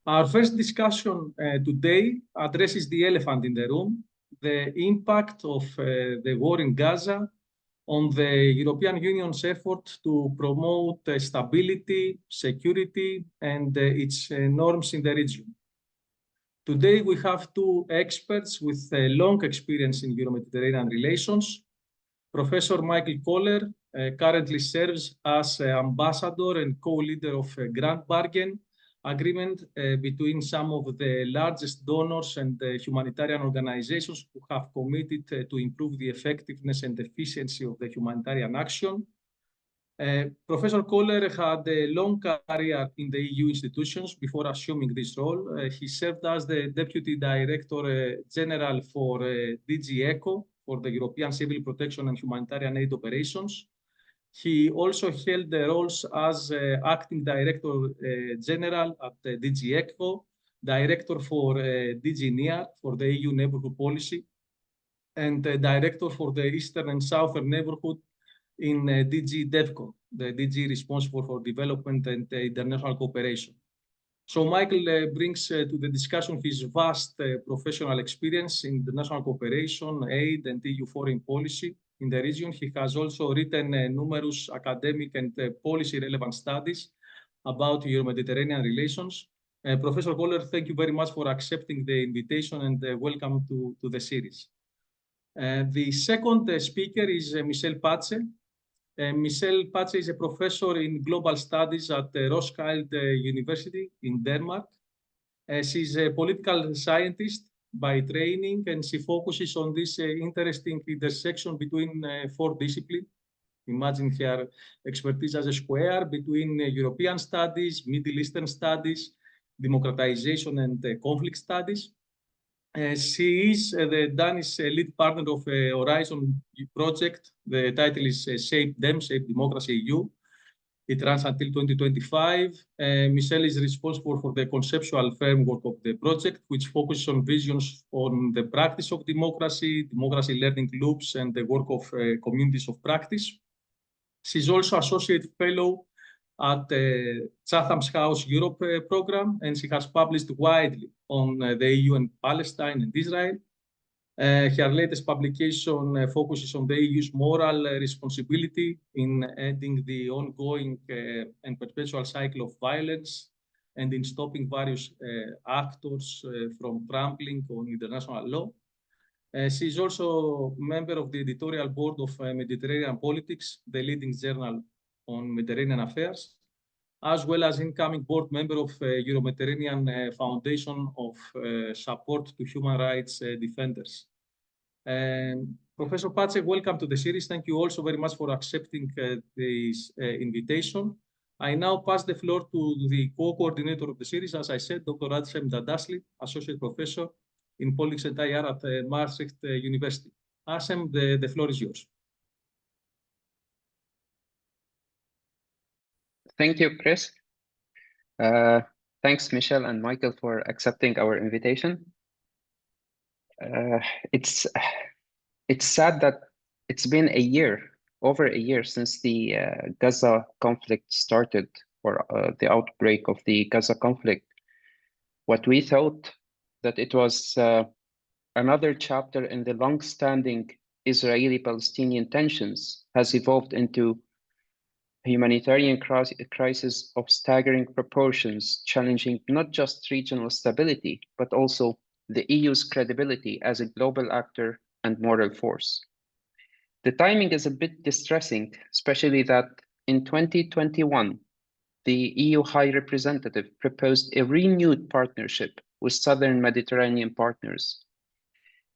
Our first discussion today addresses the elephant in the room, the impact of the war in Gaza on the European Union's effort to promote stability, security, and its norms in the region. Today, we have two experts with long experience in Euro-Mediterranean relations. Professor Michael Köhler currently serves as ambassador and co-leader of a Grand Bargain agreement between some of the largest donors and humanitarian organizations who have committed to improve the effectiveness and efficiency of the humanitarian action. Professor Köhler had a long career in the EU institutions before assuming this role. He served as the Deputy Director General for DG ECHO, for the European Civil Protection and Humanitarian Aid Operations. He also held the roles as Acting Director General at DG ECHO, Director for DG NEAR, for the EU Neighbourhood Policy, and Director for the Eastern and Southern Neighbourhood in DG DevCo, the DG responsible for development and international cooperation. So Michael brings to the discussion his vast professional experience in international cooperation, aid, and EU foreign policy in the region. He has also written numerous academic and policy-relevant studies about Euro-Mediterranean relations. Professor Köhler, thank you very much for accepting the invitation and welcome to the series. The second speaker is Michelle Patse. Michelle Patse is a professor in global studies at Roskilde University in Denmark. She's a political scientist by training, and she focuses on this interesting intersection between four disciplines. Imagine her expertise as a square between European studies, Middle Eastern studies, democratization, and conflict studies. She is the Danish lead partner of a Horizon project. The title is Shape Democracy EU. It runs until 2025. Michelle is responsible for the conceptual framework of the project, which focuses on visions on the practice of democracy, democracy learning loops, and the work of communities of practice. She's also associate fellow at the Chatham House Europe program, and she has published widely on the EU and Palestine and Israel. Her latest publication focuses on the EU's moral responsibility in ending the ongoing and perpetual cycle of violence and in stopping various actors from trampling on international law. She is also a member of the editorial board of Mediterranean Politics, the leading journal on Mediterranean affairs, as well as incoming board member of Euro-Mediterranean Foundation of Support to Human Rights Defenders. Professor Patse, welcome to the series. Thank you also very much for accepting this invitation. I now pass the floor to the co-coordinator of the series, as I said, Dr. Assem Dandashly, Associate Professor in Politics and IR at Maastricht University. Assem, the floor is yours. Thank you, Chris. Thanks, Michelle and Michael, for accepting our invitation. It's sad that it's been over a year since the Gaza conflict started, or the outbreak of the Gaza conflict. What we thought that it was another chapter in the long-standing Israeli-Palestinian tensions has evolved into a humanitarian crisis of staggering proportions, challenging not just regional stability, but also the EU's credibility as a global actor and moral force. The timing is a bit distressing, especially that in 2021, the EU High Representative proposed a renewed partnership with Southern Mediterranean partners,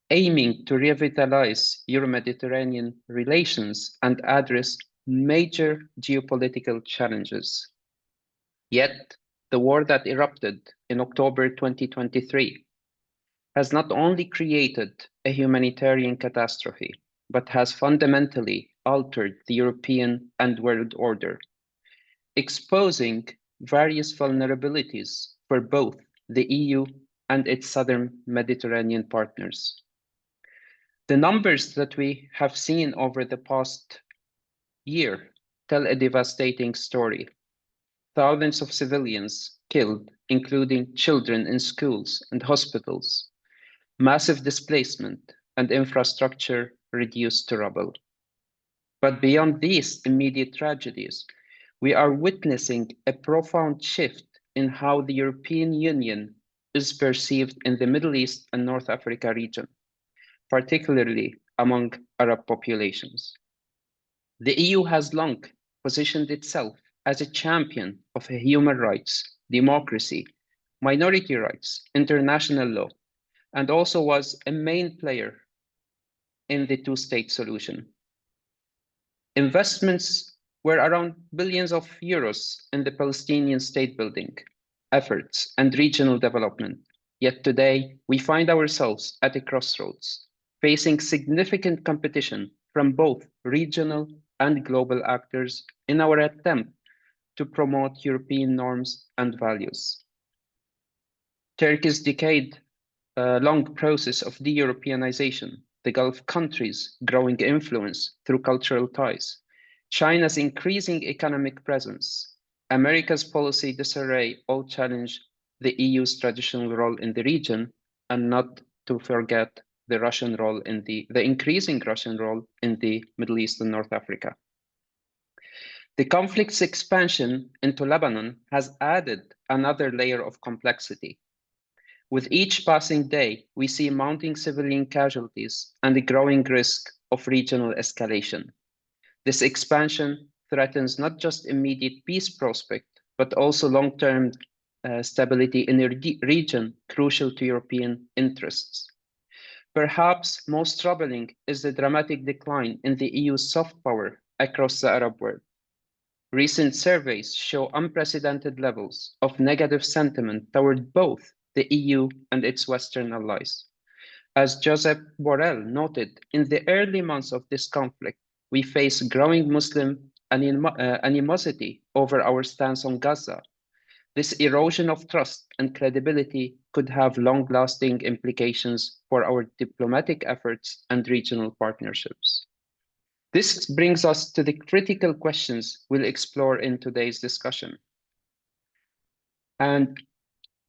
aiming to revitalize Euro-Mediterranean relations and address major geopolitical challenges. Yet, the war that erupted in October 2023 has not only created a humanitarian catastrophe, but has fundamentally altered the European and world order, exposing various vulnerabilities for both the EU and its southern Mediterranean partners. The numbers that we have seen over the past year tell a devastating story. Thousands of civilians killed including children in schools and hospitals, massive displacement, and infrastructure reduced to rubble. But beyond these immediate tragedies, we are witnessing a profound shift in how the European Union is perceived in the Middle East and North Africa region, particularly among Arab populations. The EU has long positioned itself as a champion of human rights, democracy, minority rights, international law, and also was a main player in the two-state solution. Investments were around billions of euros in the Palestinian state building efforts and regional development. Yet today, we find ourselves at a crossroads, facing significant competition from both regional and global actors in our attempt to promote European norms and values. Turkey's decade-long process of de-Europeanization, the Gulf countries' growing influence through cultural ties, China's increasing economic presence, America's policy disarray all challenge the EU's traditional role in the region, and not to forget the Russian role in the increasing Russian role in the Middle East and North Africa. The conflict's expansion into Lebanon has added another layer of complexity. With each passing day, we see mounting civilian casualties and a growing risk of regional escalation. This expansion threatens not just immediate peace prospect, but also long-term stability in a region crucial to European interests. Perhaps most troubling is the dramatic decline in the EU's soft power across the Arab world. Recent surveys show unprecedented levels of negative sentiment toward both the EU and its Western allies. As Josep Borrell noted, in the early months of this conflict, we face growing Muslim animosity over our stance on Gaza. This erosion of trust and credibility could have long-lasting implications for our diplomatic efforts and regional partnerships. This brings us to the critical questions we'll explore in today's discussion. And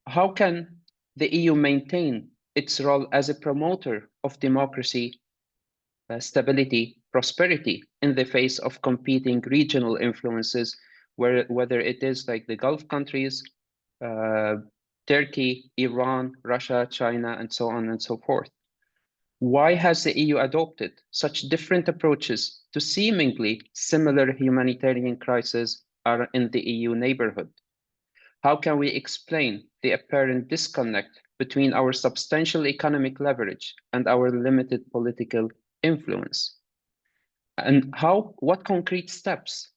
how can the EU maintain its role as a promoter of democracy, stability, prosperity in the face of competing regional influences, whether it is like the Gulf countries, Turkey, Iran, Russia, China, and so on and so forth? Why has the EU adopted such different approaches to seemingly similar humanitarian crises are in the EU neighborhood? How can we explain the apparent disconnect between our substantial economic leverage and our limited political influence? And what concrete steps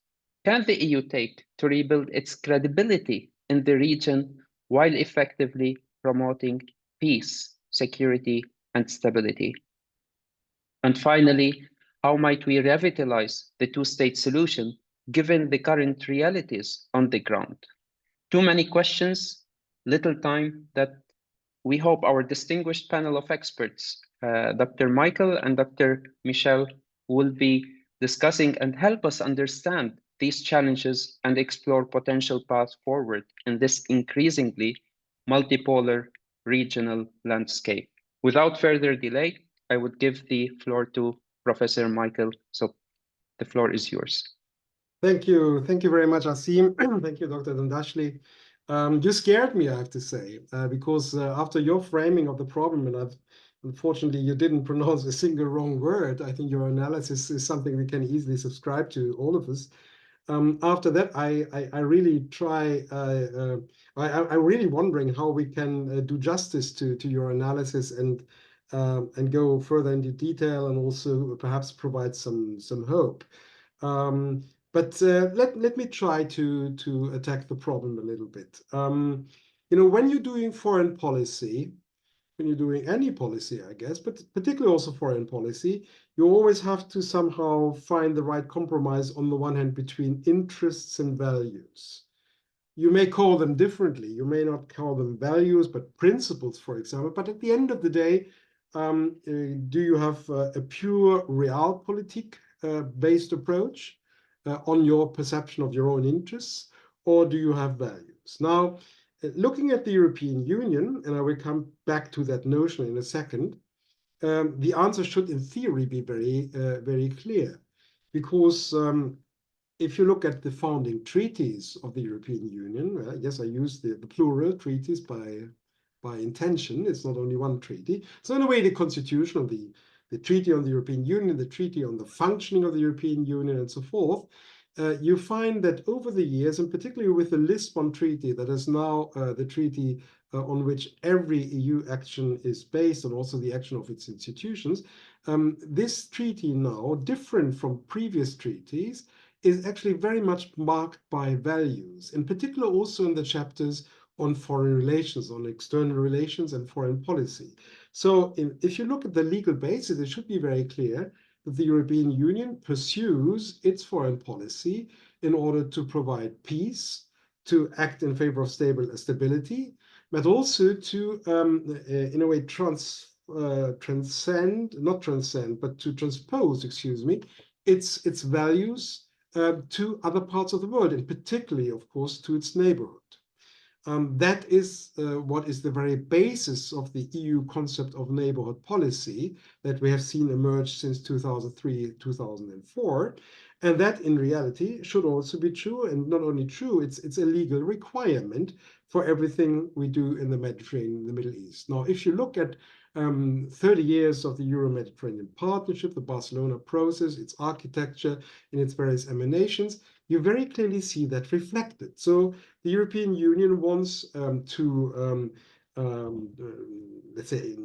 can the EU take to rebuild its credibility in the region while effectively promoting peace, security, and stability? And finally, how might we revitalize the two-state solution given the current realities on the ground? Too many questions, little time, that we hope our distinguished panel of experts, Dr. Michael and Dr. Michel, will be discussing and help us understand these challenges and explore potential paths forward in this increasingly multipolar regional landscape. Without further delay, I would give the floor to Professor Michael. So the floor is yours. Thank you. Thank you very much, Assem. Thank you, Dr. Dandashly. You scared me, I have to say, because after your framing of the problem, and unfortunately, you didn't pronounce a single wrong word. I think your analysis is something we can easily subscribe to, all of us. After that, I really try. I'm really wondering how we can do justice to your analysis and go further into detail, and also perhaps provide some hope. But let me try to attack the problem a little bit. When you're doing foreign policy, when you're doing any policy, I guess, but particularly also foreign policy, you always have to somehow find the right compromise on the one hand between interests and values. You may call them differently. You may not call them values, but principles, for example. But at the end of the day, do you have a pure realpolitik based approach on your perception of your own interests, or do you have values? Now, looking at the European Union, and I will come back to that notion in a second, the answer should, in theory, be very clear. Because if you look at the founding treaties of the European Union, yes, I use the plural treaties by intention. It's not only one treaty. So in a way, the constitution of the Treaty on the European Union, the Treaty on the Functioning of the European Union, and so forth, you find that over the years, and particularly with the Lisbon Treaty, that is now the treaty on which every EU action is based, and also the action of its institutions, this treaty now, different from previous treaties, is actually very much marked by values, in particular also in the chapters on foreign relations, on external relations and foreign policy. So if you look at the legal basis, it should be very clear that the European Union pursues its foreign policy in order to provide peace, to act in favor of stability, but also to, in a way, transpose, excuse me, its values to other parts of the world, and particularly, of course, to its neighborhood. That is what is the very basis of the EU concept of neighborhood policy that we have seen emerge since 2003, 2004. And that in reality should also be true, and not only true, it's a legal requirement for everything we do in the Mediterranean, the Middle East. Now, if you look at 30 years of the Euro-Mediterranean Partnership, the Barcelona process, its architecture, and its various emanations, you very clearly see that reflected. So the European Union wants to, let's say,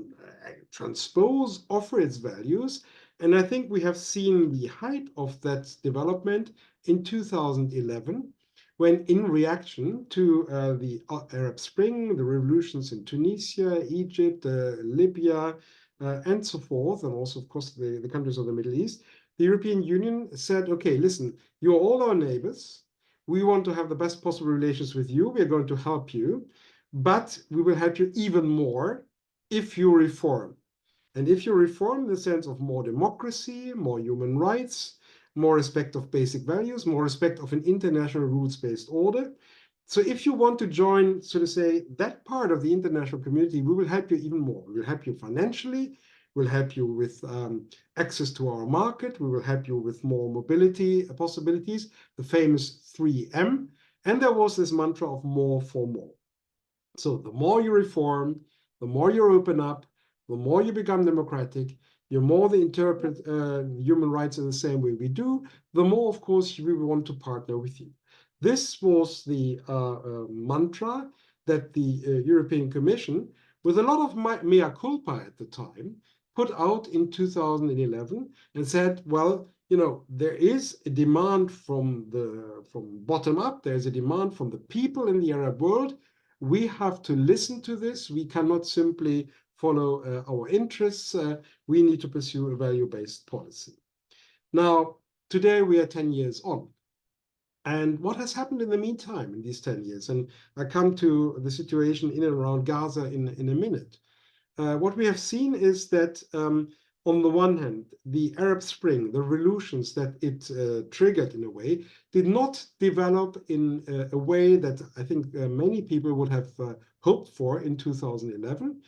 transpose, offer its values. And I think we have seen the height of that development in 2011, when in reaction to the Arab Spring, the revolutions in Tunisia, Egypt, Libya, and so forth, and also, of course, the countries of the Middle East, the European Union said, okay, listen, you're all our neighbors. We want to have the best possible relations with you. We're going to help you, but we will help you even more if you reform. And if you reform in the sense of more democracy, more human rights, more respect of basic values, more respect of an international rules-based order. So if you want to join, so to say, that part of the international community, we will help you even more. We will help you financially. We'll help you with access to our market. We will help you with more mobility possibilities, the famous 3M. And there was this mantra of more for more. So the more you reform, the more you open up, the more you become democratic, the more they interpret human rights in the same way we do, the more, of course, we want to partner with you. This was the mantra that the European Commission, with a lot of mea culpa at the time, put out in 2011 and said, well, you know, there is a demand from bottom up. There's a demand from the people in the Arab world. We have to listen to this. We cannot simply follow our interests. We need to pursue a value-based policy. Now, today we are 10 years on. And what has happened in the meantime in these 10 years? And I come to the situation in and around Gaza in a minute. What we have seen is that on the one hand, the Arab Spring, the revolutions that it triggered in a way, did not develop in a way that I think many people would have hoped for in 2011.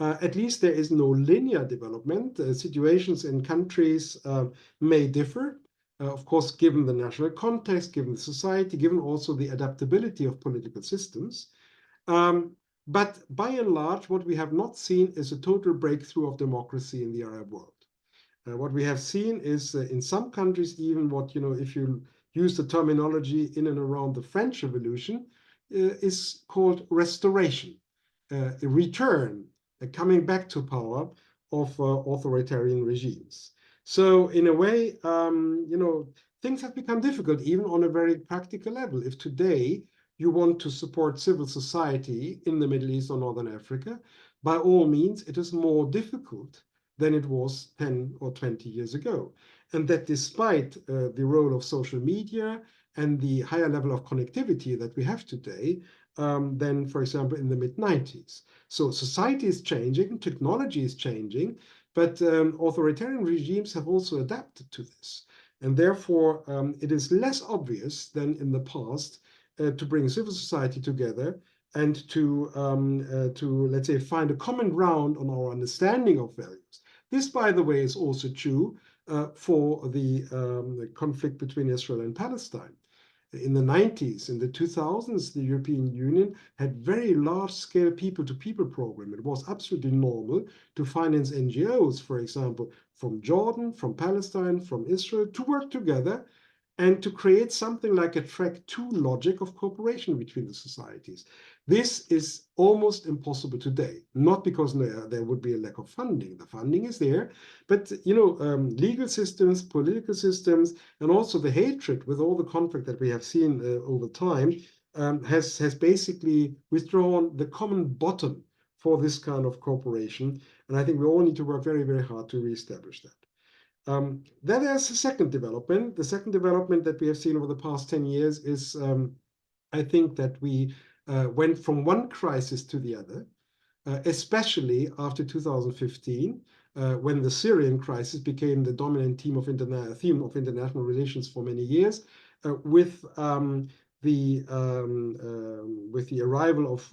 At least there is no linear development. Situations in countries may differ, of course, given the national context, given the society, given also the adaptability of political systems. But by and large, what we have not seen is a total breakthrough of democracy in the Arab world. What we have seen is in some countries, even what, you know, if you use the terminology in and around the French Revolution, is called restoration, a return, coming back to power of authoritarian regimes. So in a way, you know, things have become difficult, even on a very practical level. If today you want to support civil society in the Middle East or Northern Africa, by all means, it is more difficult than it was 10 or 20 years ago. And that despite the role of social media and the higher level of connectivity that we have today, than, for example, in the mid-90s. So society is changing, technology is changing, but authoritarian regimes have also adapted to this. And therefore, it is less obvious than in the past to bring civil society together and to let's say find a common ground on our understanding of values. This, by the way, is also true for the conflict between Israel and Palestine. In the 90s, in the 2000s, the European Union had very large-scale people-to-people program. It was absolutely normal to finance NGOs, for example, from Jordan, from Palestine, from Israel, to work together and to create something like a track 2 logic of cooperation between the societies. This is almost impossible today, not because there would be a lack of funding. The funding is there, but legal systems, political systems, and also the hatred with all the conflict that we have seen over time has basically withdrawn the common bottom for this kind of cooperation. And I think we all need to work very, very hard to reestablish that. Then there's a second development. The second development that we have seen over the past 10 years is, I think, that we went from one crisis to the other, especially after 2015, when the Syrian crisis became the dominant theme of international relations for many years, with the arrival of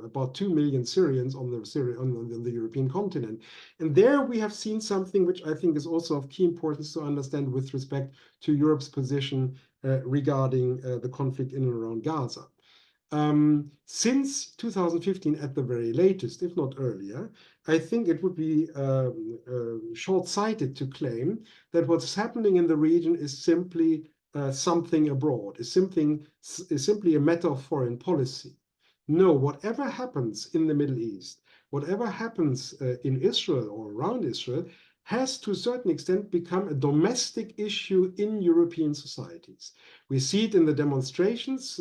about 2 million Syrians on the European continent. And there we have seen something which I think is also of key importance to understand with respect to Europe's position regarding the conflict in and around Gaza. Since 2015 at the very latest, if not earlier, I think it would be short-sighted to claim that what's happening in the region is simply something abroad, is simply a matter of foreign policy. No, whatever happens in the Middle East, whatever happens in Israel or around Israel, has to a certain extent become a domestic issue in European societies. We see it in the demonstrations,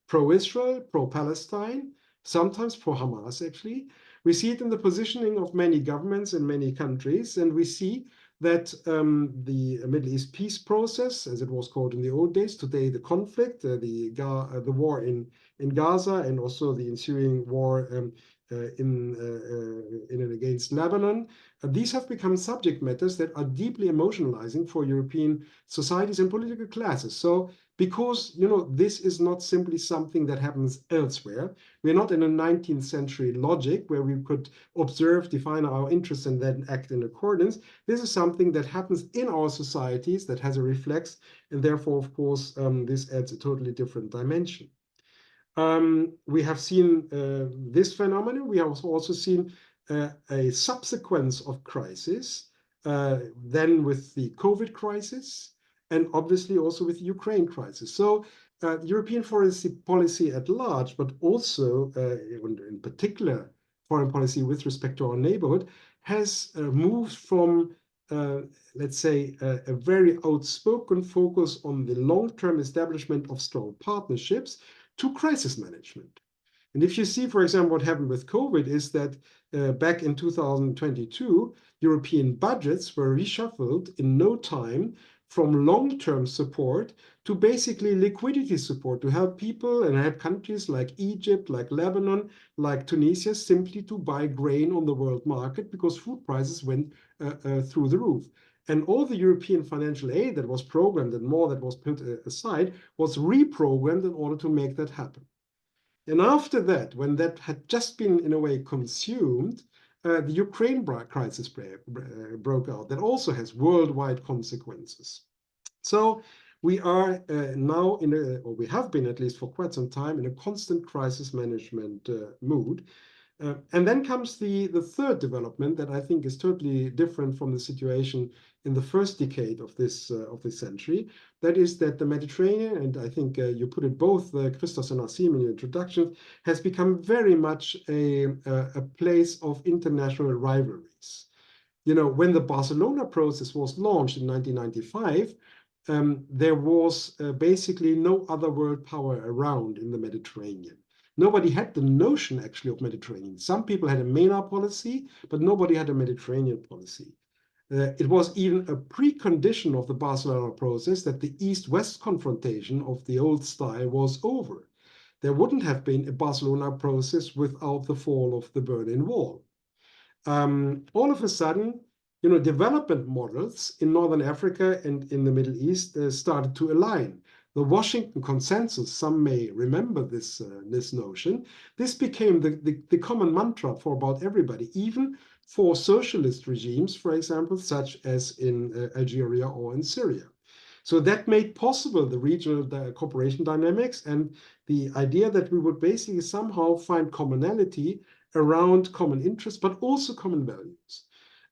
pro-Israel, pro-Palestine, sometimes pro-Hamas actually. We see it in the positioning of many governments in many countries, and we see that the Middle East peace process, as it was called in the old days, today the conflict, the war in Gaza, and also the ensuing war in and against Lebanon, these have become subject matters that are deeply emotionalizing for European societies and political classes. So, because this is not simply something that happens elsewhere. We're not in a 19th century logic where we could observe, define our interests, and then act in accordance. This is something that happens in our societies that has a reflex, and therefore, of course, this adds a totally different dimension. We have seen this phenomenon. We have also seen a subsequence of crisis, then with the COVID crisis, and obviously also with the Ukraine crisis. So European foreign policy at large, but also in particular foreign policy with respect to our neighborhood, has moved from, let's say, a very outspoken focus on the long-term establishment of strong partnerships to crisis management. And if you see, for example, what happened with COVID is that back in 2022, European budgets were reshuffled in no time from long-term support to basically liquidity support to help people and help countries like Egypt, like Lebanon, like Tunisia, simply to buy grain on the world market because food prices went through the roof. And all the European financial aid that was programmed and more that was put aside was reprogrammed in order to make that happen. And after that, when that had just been in a way consumed, the Ukraine crisis broke out. That also has worldwide consequences. So we are now or we have been at least for quite some time, in a constant crisis management mood. And then comes the third development that I think is totally different from the situation in the first decade of this century. That is that the Mediterranean, and I think you put it both, Christos and Assem, in your introduction, has become very much a place of international rivalries. When the Barcelona process was launched in 1995, there was basically no other world power around in the Mediterranean. Nobody had the notion actually of Mediterranean. Some people had a MENA policy, but nobody had a Mediterranean policy. It was even a precondition of the Barcelona process that the East-West confrontation of the old style was over. There wouldn't have been a Barcelona process without the fall of the Berlin Wall. All of a sudden, development models in Northern Africa and in the Middle East started to align. the Washington Consensus, some may remember this, this notion, this became the common mantra for about everybody, even for socialist regimes, for example, such as in Algeria or in Syria. So that made possible the regional cooperation dynamics and the idea that we would basically somehow find commonality around common interests, but also common values.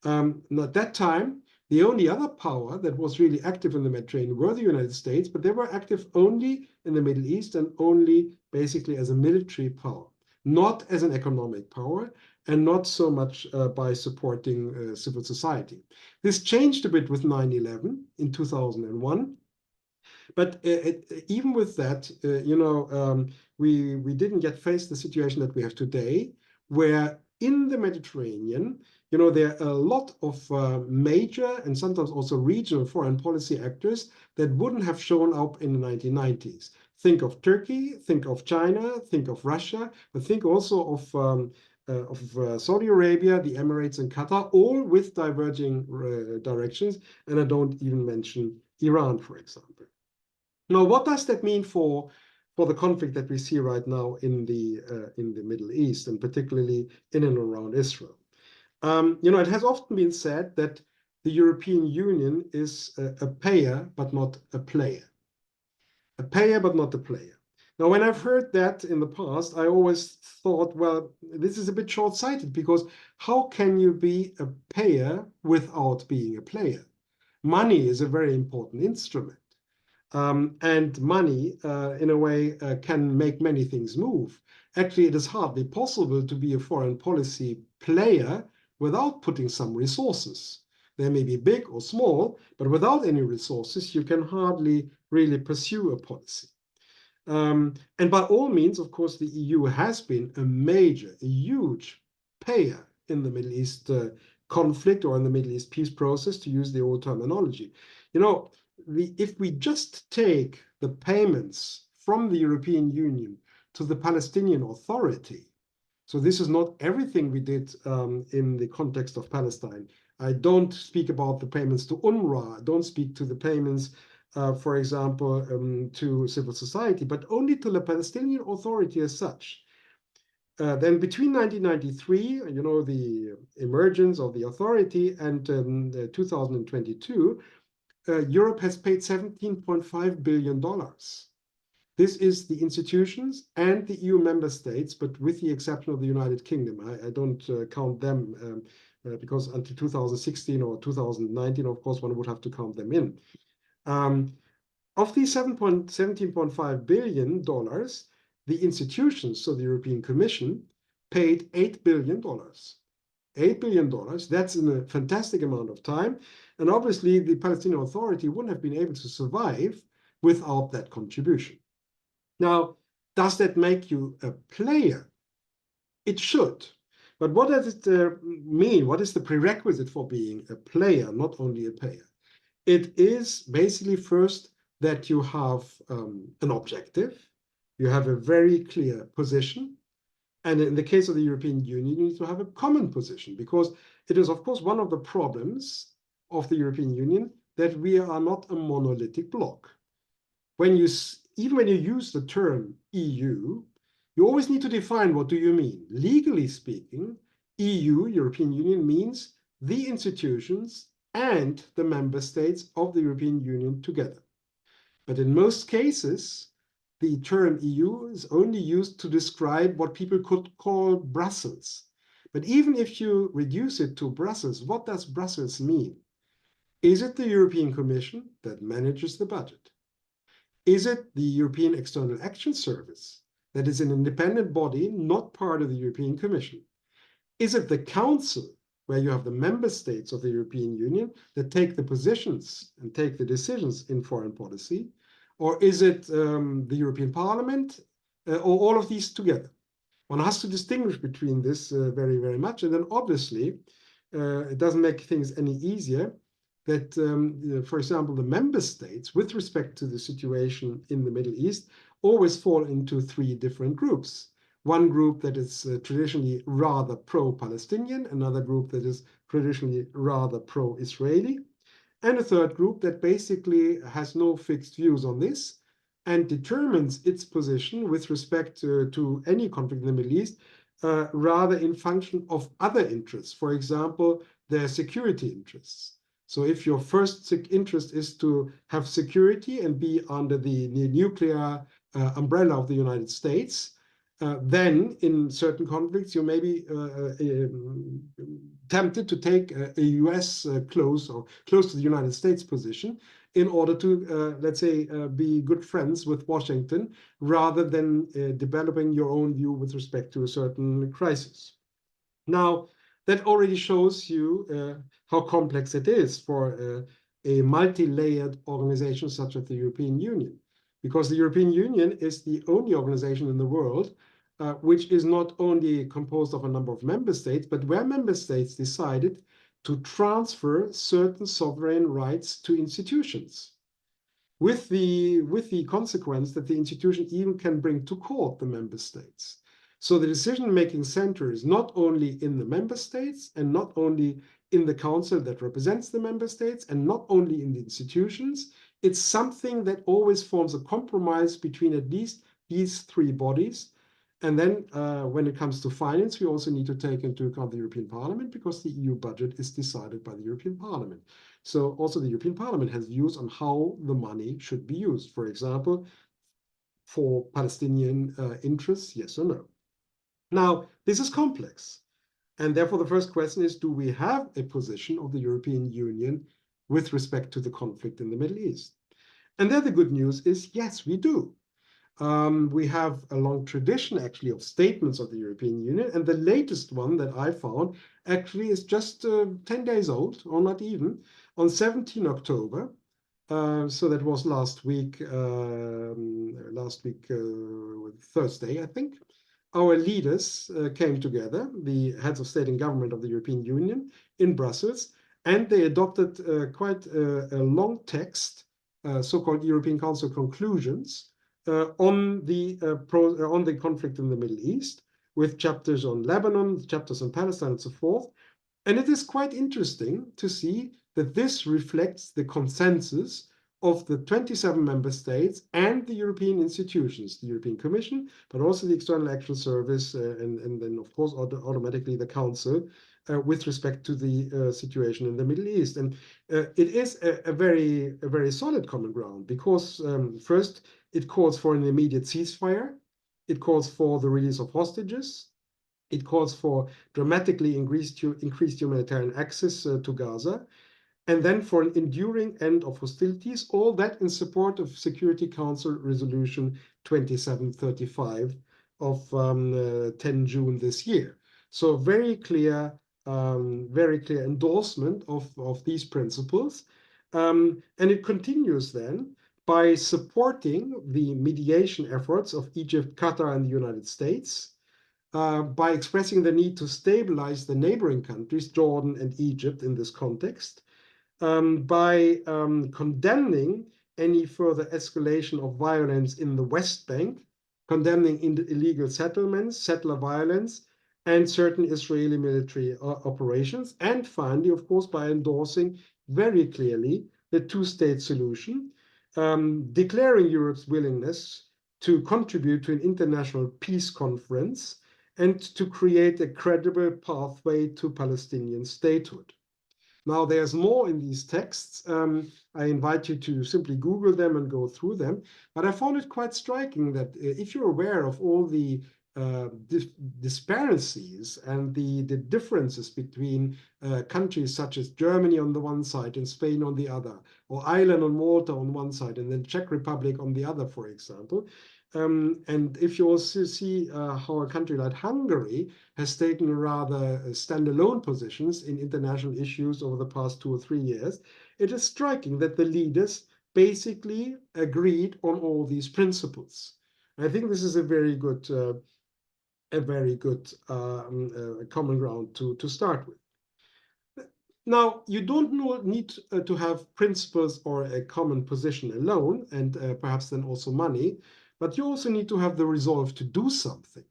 At that time, the only other power that was really active in the Mediterranean were the United States, but they were active only in the Middle East and only basically as a military power, not as an economic power, and not so much by supporting civil society. This changed a bit with 9/11 in 2001. But even with that, we didn't yet face the situation that we have today, where in the Mediterranean, there are a lot of major and sometimes also regional foreign policy actors that wouldn't have shown up in the 1990s. Think of Turkey, think of China, think of Russia, but think also of Saudi Arabia, the Emirates, and Qatar, all with diverging directions. And I don't even mention Iran, for example. Now, what does that mean for the conflict that we see right now in the Middle East, and particularly in and around Israel? It has often been said that the European Union is a payer, but not a player. A payer, but not a player. Now, when I've heard that in the past, I always thought, well, this is a bit short-sighted, because how can you be a payer without being a player? Money is a very important instrument. And money, in a way, can make many things move. Actually, it is hardly possible to be a foreign policy player without putting some resources. They may be big or small, but without any resources, you can hardly really pursue a policy. And by all means, of course, the EU has been a huge payer in the Middle East conflict, or in the Middle East peace process, to use the old terminology. If we just take the payments from the European Union to the Palestinian Authority, so this is not everything we did in the context of Palestine. I don't speak about the payments to UNRWA, I don't speak to the payments, for example, to civil society, but only to the Palestinian Authority as such. Then between 1993, the emergence of the authority, and 2022, Europe has paid $17.5 billion. This is the institutions and the EU member states, but with the exception of the United Kingdom. I don't count them because until 2016 or 2019, of course, one would have to count them in. Of these $17.5 billion, the institutions, so the European Commission, paid $8 billion. $8 billion, that's in a fantastic amount of time. And obviously, the Palestinian Authority wouldn't have been able to survive without that contribution. Now, does that make you a player? It should. But what does it mean? What is the prerequisite for being a player, not only a payer? It is basically first that you have an objective. You have a very clear position. And in the case of the European Union, you need to have a common position, because it is, of course, one of the problems of the European Union that we are not a monolithic bloc. Even when you use the term EU, you always need to define, what do you mean? Legally speaking, EU, European Union, means the institutions and the member states of the European Union together. But in most cases, the term EU is only used to describe what people could call Brussels. But even if you reduce it to Brussels, what does Brussels mean? Is it the European Commission that manages the budget? Is it the European External Action Service that is an independent body, not part of the European Commission? Is it the Council, where you have the member states of the European Union that take the positions and take the decisions in foreign policy? Or is it the European Parliament, or all of these together? One has to distinguish between this very, very much. And then obviously, it doesn't make things any easier that, for example, the member states, with respect to the situation in the Middle East, always fall into three different groups. One group that is traditionally rather pro-Palestinian, another group that is traditionally rather pro-Israeli, and a third group that basically has no fixed views on this, and determines its position with respect to any conflict in the Middle East, rather in function of other interests, for example, their security interests. So if your first interest is to have security and be under the nuclear umbrella of the United States, then in certain conflicts, you may be tempted to take a US close to the United States position in order to, let's say, be good friends with Washington, rather than developing your own view with respect to a certain crisis. Now, that already shows you how complex it is for a multi-layered organization such as the European Union, because the European Union is the only organization in the world which is not only composed of a number of member states, but where member states decided to transfer certain sovereign rights to institutions, with the consequence that the institution even can bring to court the member states. So the decision-making center is not only in the member states, and not only in the council that represents the member states, and not only in the institutions. It's something that always forms a compromise between at least these three bodies. And then when it comes to finance, we also need to take into account the European Parliament, because the EU budget is decided by the European Parliament. So also the European Parliament has views on how the money should be used. For example, for Palestinian interests, yes or no. Now, this is complex. And therefore, the first question is, do we have a position of the European Union with respect to the conflict in the Middle East? And there the good news is, yes, we do. We have a long tradition, actually, of statements of the European Union. And the latest one that I found actually is just 10 days old, or not even, on 17 October. So that was last week, Thursday, I think. Our leaders came together, the heads of state and government of the European Union in Brussels, and they adopted quite a long text, so-called European Council conclusions, on the conflict in the Middle East, with chapters on Lebanon, chapters on Palestine, and so forth. And it is quite interesting to see that this reflects the consensus of the 27 member states and the European institutions, the European Commission, but also the External Action Service, and then, of course, automatically the Council, with respect to the situation in the Middle East. And it is a very solid common ground, because first, it calls for an immediate ceasefire. It calls for the release of hostages. It calls for dramatically increased humanitarian access to Gaza, and then for an enduring end of hostilities, all that in support of Security Council Resolution 2735 of 10 June this year. So very clear endorsement of these principles. And it continues then by supporting the mediation efforts of Egypt, Qatar, and the United States, by expressing the need to stabilize the neighboring countries, Jordan and Egypt, in this context, by condemning any further escalation of violence in the West Bank, condemning illegal settlements, settler violence, and certain Israeli military operations, and finally, of course, by endorsing very clearly the two-state solution, declaring Europe's willingness to contribute to an international peace conference and to create a credible pathway to Palestinian statehood. Now, there's more in these texts. I invite you to simply Google them and go through them. But I found it quite striking that if you're aware of all the disparities and the differences between countries such as Germany on the one side and Spain on the other, or Ireland and Malta on one side and then Czech Republic on the other, for example, and if you also see how a country like Hungary has taken rather standalone positions in international issues over the past 2 or 3 years, it is striking that the leaders basically agreed on all these principles. I think this is a very good common ground to start with. Now, you don't need to have principles or a common position alone, and perhaps then also money, but you also need to have the resolve to do something.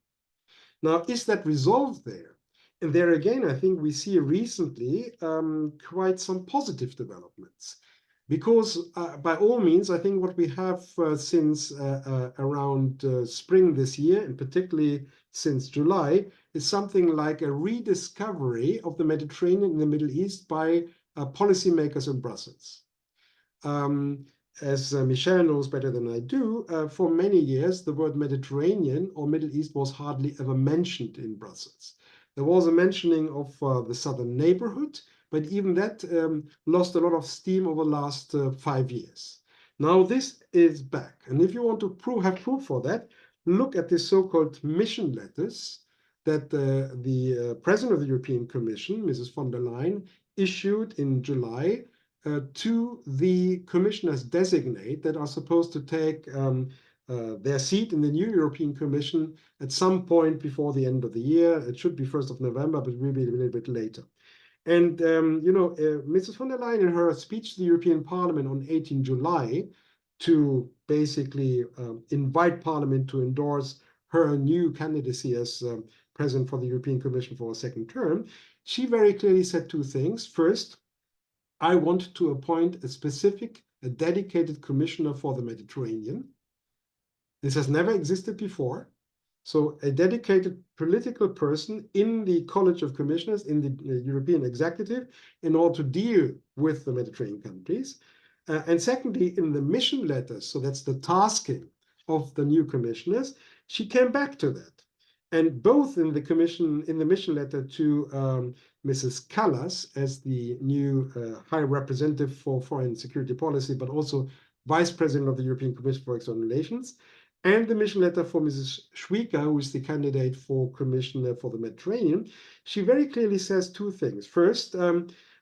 Now, is that resolve there? And there again, I think we see recently quite some positive developments. Because by all means, I think what we have since around spring this year, and particularly since July, is something like a rediscovery of the Mediterranean and the Middle East by policymakers in Brussels. As Michel knows better than I do, for many years, the word Mediterranean or Middle East was hardly ever mentioned in Brussels. There was a mentioning of the southern neighborhood, but even that lost a lot of steam over the last 5 years. Now this is back. And if you want to have proof for that, look at the so-called mission letters that the President of the European Commission, Mrs. von der Leyen, issued in July to the commissioners designate that are supposed to take their seat in the new European Commission at some point before the end of the year. It should be 1st of November, but maybe a little bit later. And, Mrs. von der Leyen, in her speech to the European Parliament on 18 July, to basically invite Parliament to endorse her new candidacy as President for the European Commission for a second term, she very clearly said two things. First, I want to appoint a dedicated commissioner for the Mediterranean. This has never existed before. So a dedicated political person in the College of Commissioners, in the European Executive, in order to deal with the Mediterranean countries. And secondly, in the mission letters, so that's the tasking of the new commissioners, she came back to that. And both in the mission letter to Mrs. Callas as the new High Representative for Foreign Security Policy, but also Vice President of the European Commission for External Relations, and the mission letter for Mrs. Schwieger, who is the candidate for Commissioner for the Mediterranean, she very clearly says two things. First,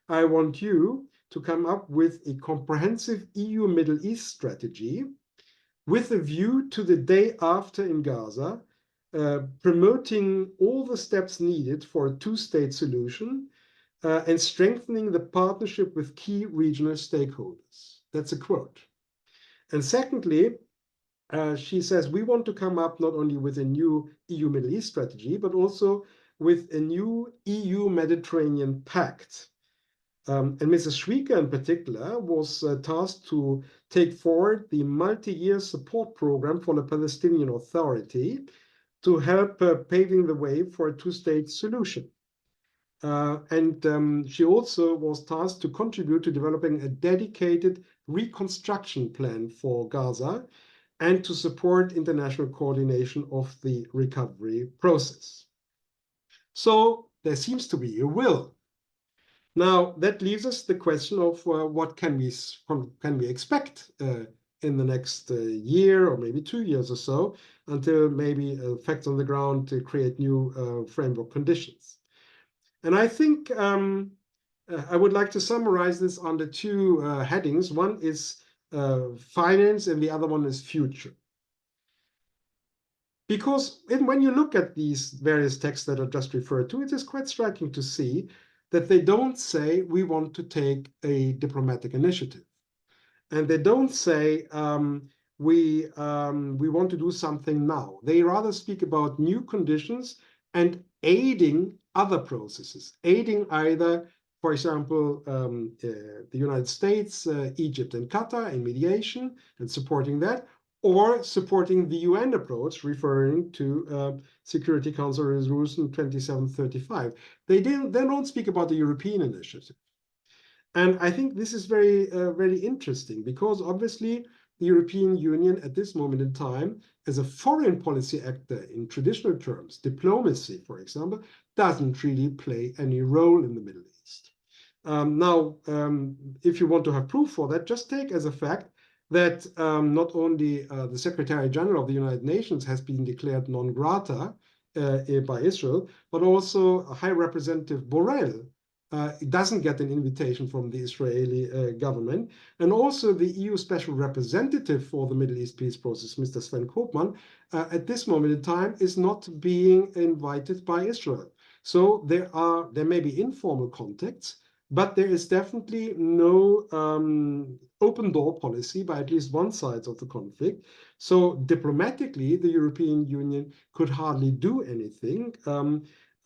I want you to come up with a comprehensive EU Middle East strategy with a view to the day after in Gaza, promoting all the steps needed for a two-state solution and strengthening the partnership with key regional stakeholders. That's a quote. And secondly, she says, we want to come up not only with a new EU Middle East strategy, but also with a new EU Mediterranean pact. And Mrs. Schwieger in particular was tasked to take forward the multi-year support program for the Palestinian Authority to help paving the way for a two-state solution. She also was tasked to contribute to developing a dedicated reconstruction plan for Gaza and to support international coordination of the recovery process. So there seems to be a will. Now, that leaves us the question of what can we expect in the next year or maybe 2 years or so, until maybe effects on the ground to create new framework conditions. And I think I would like to summarize this under two headings. One is finance and the other one is future. Because when you look at these various texts that are just referred to, it is quite striking to see that they don't say we want to take a diplomatic initiative. And they don't say we want to do something now. They rather speak about new conditions and aiding other processes, aiding either, for example, the United States, Egypt, and Qatar in mediation and supporting that, or supporting the UN approach, referring to Security Council Resolution 2735. They don't speak about the European initiative. And I think this is very, very interesting because obviously the European Union at this moment in time, as a foreign policy actor in traditional terms, diplomacy, for example, doesn't really play any role in the Middle East. Now, if you want to have proof for that, just take as a fact that not only the Secretary General of the United Nations has been declared non grata by Israel, but also High Representative Borrell doesn't get an invitation from the Israeli government. And also the EU Special Representative for the Middle East peace process, Mr. Sven Koopman, at this moment in time is not being invited by Israel. So there may be informal contacts, but there is definitely no open door policy by at least one side of the conflict. So diplomatically, the European Union could hardly do anything.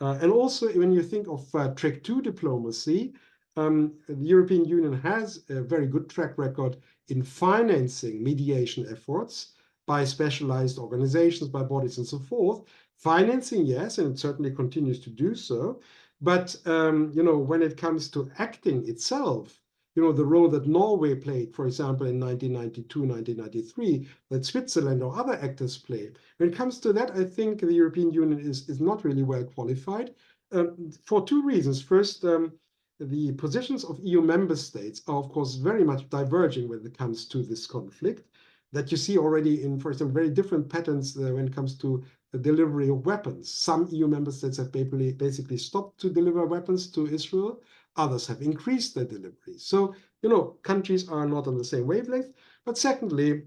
And also, when you think of track 2 diplomacy, the European Union has a very good track record in financing mediation efforts by specialized organizations, by bodies and so forth. Financing, yes, and it certainly continues to do so. But, when it comes to acting itself, the role that Norway played, for example, in 1992, 1993, that Switzerland or other actors played. When it comes to that, I think the European Union is not really well qualified for two reasons. First, the positions of EU member states are, of course, very much diverging when it comes to this conflict, that you see already in, for example, very different patterns when it comes to the delivery of weapons. Some EU member states have basically stopped to deliver weapons to Israel. Others have increased their delivery. So, countries are not on the same wavelength. But secondly,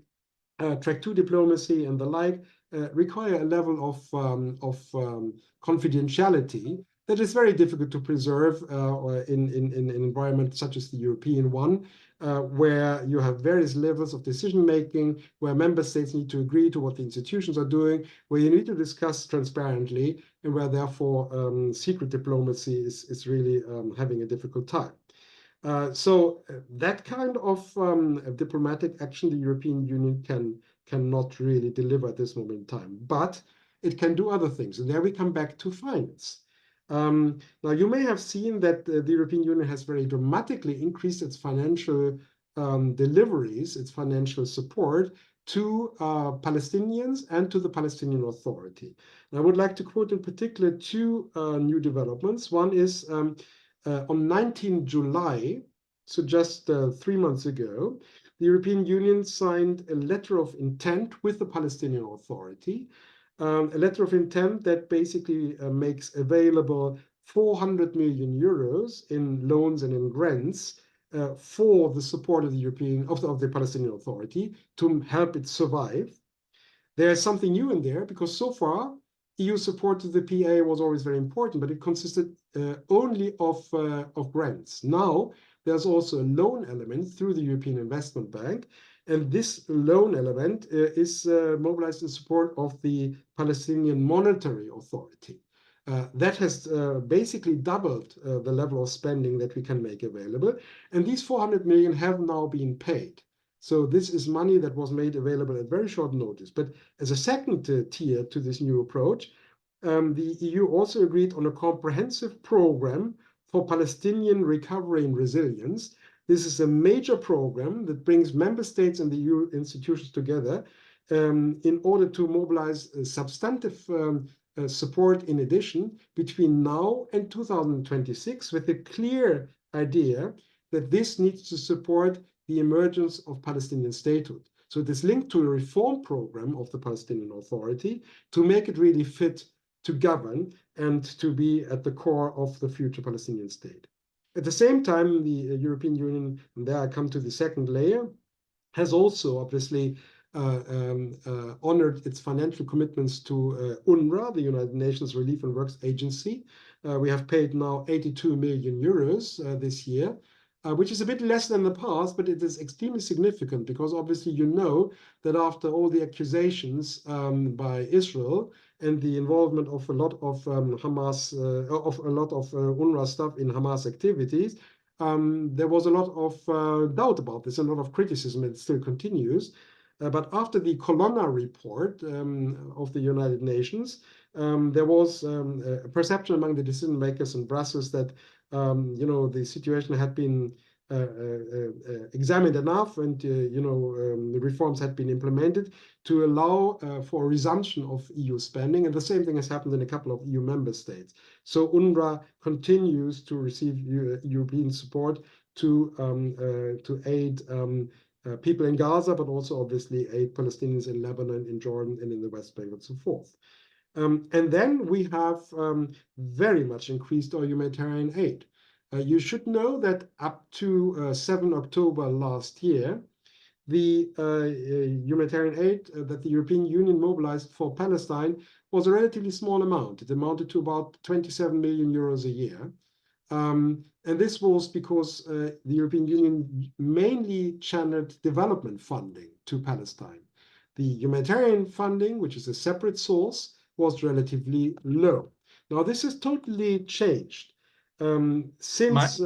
track 2 diplomacy and the like require a level of confidentiality that is very difficult to preserve in an environment such as the European one, where you have various levels of decision making, where member states need to agree to what the institutions are doing, where you need to discuss transparently, and where therefore secret diplomacy is really having a difficult time. So that kind of diplomatic action the European Union cannot really deliver at this moment in time, but it can do other things. And there we come back to finance. Now, you may have seen that the European Union has very dramatically increased its financial deliveries, its financial support to Palestinians and to the Palestinian Authority. And I would like to quote in particular two new developments. One is on 19 July, so just 3 months ago, the European Union signed a letter of intent with the Palestinian Authority, a letter of intent that basically makes available 400 million euros in loans and in grants for the support of the Palestinian Authority to help it survive. There is something new in there because so far EU support to the PA was always very important, but it consisted only of grants. Now there's also a loan element through the European Investment Bank, and this loan element is mobilized in support of the Palestinian Monetary Authority. That has basically doubled the level of spending that we can make available. And these 400 million have now been paid. So this is money that was made available at very short notice. But as a second tier to this new approach, the EU also agreed on a comprehensive program for Palestinian recovery and resilience. This is a major program that brings member states and the EU institutions together in order to mobilize substantive support in addition between now and 2026, with a clear idea that this needs to support the emergence of Palestinian statehood. So it is linked to a reform program of the Palestinian Authority to make it really fit to govern and to be at the core of the future Palestinian state. At the same time, the European Union, and there I come to the second layer, has also obviously honored its financial commitments to UNRWA, the United Nations Relief and Works Agency. We have paid now 82 million euros this year, which is a bit less than the past, but it is extremely significant because obviously you know that after all the accusations by Israel and the involvement of a lot of Hamas, of a lot of UNRWA stuff in Hamas activities, there was a lot of doubt about this, and a lot of criticism. It still continues. But after the Colonna report of the United Nations, there was a perception among the decision makers in Brussels that the situation had been examined enough, and the reforms had been implemented to allow for a resumption of EU spending. And the same thing has happened in a couple of EU member states. So UNRWA continues to receive European support to aid people in Gaza, but also obviously aid Palestinians in Lebanon, in Jordan, and in the West Bank, and so forth. And then we have very much increased our humanitarian aid. You should know that up to 7 October last year, the humanitarian aid that the European Union mobilized for Palestine was a relatively small amount. It amounted to about 27 million euros a year. And this was because the European Union mainly channeled development funding to Palestine. The humanitarian funding, which is a separate source, was relatively low. Now, this has totally changed since...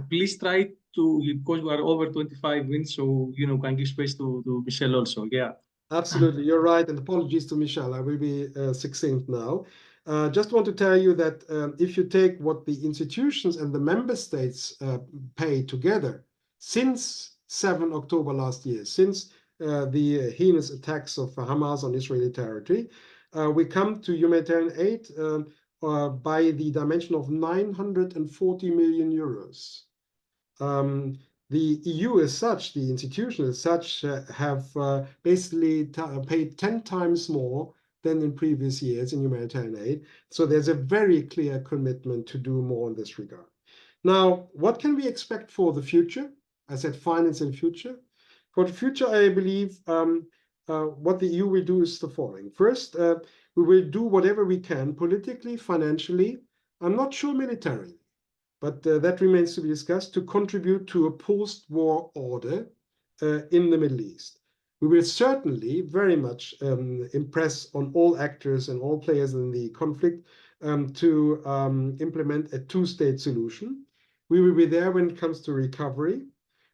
Please try to, because we are over 25 minutes, so, can give space to Michelle also. Yeah. Absolutely, you're right. And apologies to Michelle. I will be succinct now. Just want to tell you that if you take what the institutions and the member states pay together since 7 October last year, since the heinous attacks of Hamas on Israeli territory, we come to humanitarian aid by the dimension of 940 million euros. The EU as such, the institution as such, have basically paid 10 times more than in previous years in humanitarian aid. So there's a very clear commitment to do more in this regard. Now, what can we expect for the future? I said finance and future. For the future, I believe what the EU will do is the following. First, we will do whatever we can politically, financially. I'm not sure militarily, but that remains to be discussed, to contribute to a post-war order in the Middle East. We will certainly very much impress on all actors and all players in the conflict to implement a two-state solution. We will be there when it comes to recovery.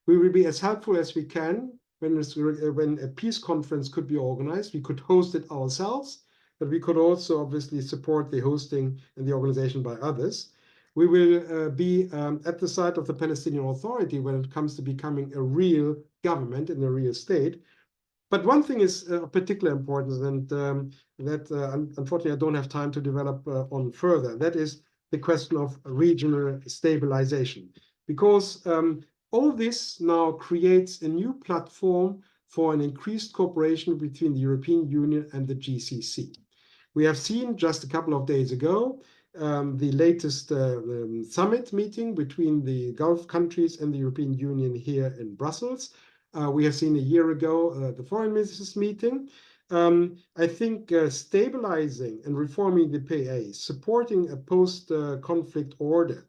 We will be as helpful as we can when a peace conference could be organized. We could host it ourselves, but we could also obviously support the hosting and the organization by others. We will be at the side of the Palestinian Authority when it comes to becoming a real government and a real state. But one thing is of particular importance, and that unfortunately I don't have time to develop on further. That is the question of regional stabilization, because all this now creates a new platform for an increased cooperation between the European Union and the GCC. We have seen just a couple of days ago the latest summit meeting between the Gulf countries and the European Union here in Brussels. We have seen a year ago the foreign ministers meeting. I think stabilizing and reforming the PA, supporting a post-conflict order,